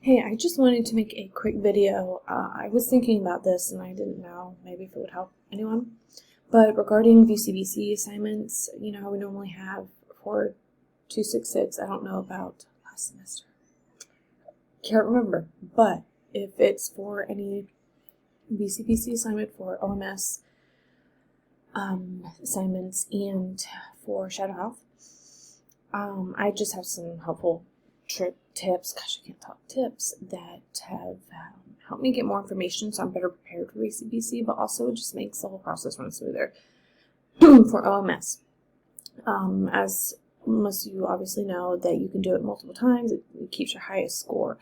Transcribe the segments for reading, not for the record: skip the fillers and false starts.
Hey, I just wanted to make a quick video. I was thinking about this and I didn't know maybe if it would help anyone. But regarding VCBC assignments, you know how we normally have 4266. I don't know about last semester. Can't remember. But if it's for any VCBC assignment for OMS assignments and for Shadow Health, I just have some helpful tips, gosh, I can't talk, tips that have helped me get more information so I'm better prepared for VCBC, but also it just makes the whole process run smoother for OMS. As most of you obviously know, that you can do it multiple times, it keeps your highest score.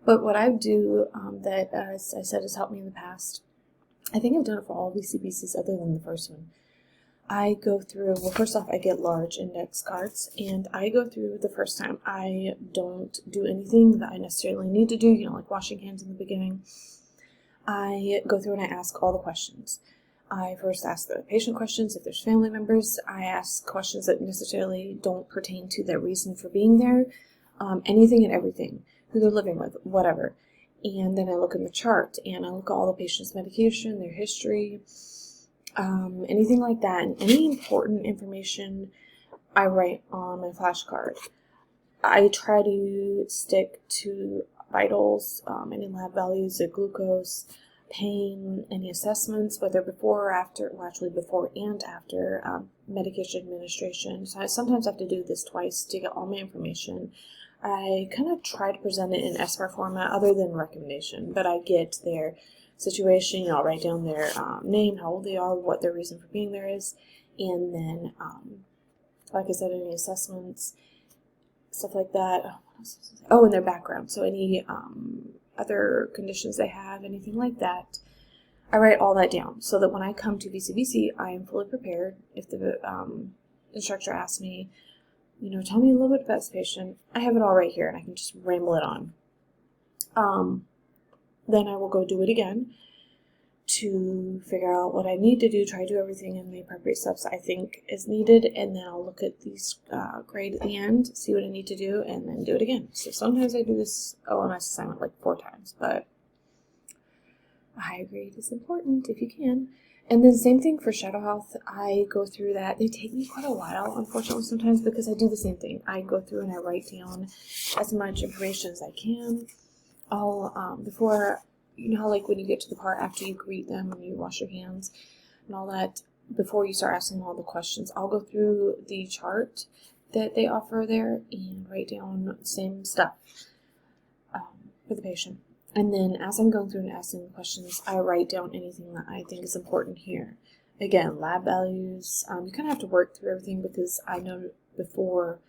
But what I do that, as I said, has helped me in the past, I think I've done it for all VCBCs other than the first one. I go through, well, first off, I get large index cards, and I go through the first time. I don't do anything that I necessarily need to do, you know, like washing hands in the beginning. I go through and I ask all the questions. I first ask the patient questions if there's family members. I ask questions that necessarily don't pertain to their reason for being there, anything and everything, who they're living with, whatever. And then I look in the chart, and I look at all the patient's medication, their history, anything like that, and any important information I write on my flashcard. I try to stick to vitals, any lab values, the glucose, pain, any assessments, whether before or after, well, actually before and after medication administration. So I sometimes have to do this twice to get all my information. I kind of try to present it in SR format other than recommendation, but I get their situation, you know, I'll write down their name, how old they are, what their reason for being there is, and then, like I said, any assessments, stuff like that. Oh, and their background, so any other conditions they have, anything like that. I write all that down so that when I come to VCBC, I am fully prepared. If the instructor asks me, you know, tell me a little bit about this patient, I have it all right here, and I can just ramble it on. Then I will go do it again to figure out what I need to do, try to do everything in the appropriate steps I think is needed, and then I'll look at these grade at the end, see what I need to do, and then do it again. So sometimes I do this OMS assignment like 4 times, but a high grade is important if you can. And then same thing for Shadow Health. I go through that. They take me quite a while, unfortunately, sometimes, because I do the same thing. I go through and I write down as much information as I can. I'll, before, you know how like when you get to the part after you greet them and you wash your hands and all that, before you start asking all the questions, I'll go through the chart that they offer there and write down the same stuff for the patient. And then as I'm going through and asking the questions, I write down anything that I think is important here. Again, lab values, you kind of have to work through everything, because I know before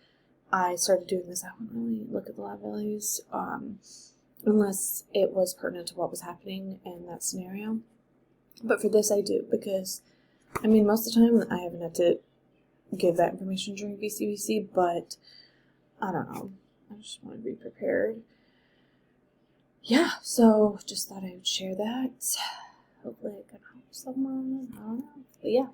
I started doing this, I wouldn't really look at the lab values, unless it was pertinent to what was happening in that scenario. But for this I do, because, I mean, most of the time I haven't had to give that information during VCBC, but I don't know, I just want to be prepared. Yeah, so just thought I would share that. Hopefully it could help someone, I don't know. But yeah,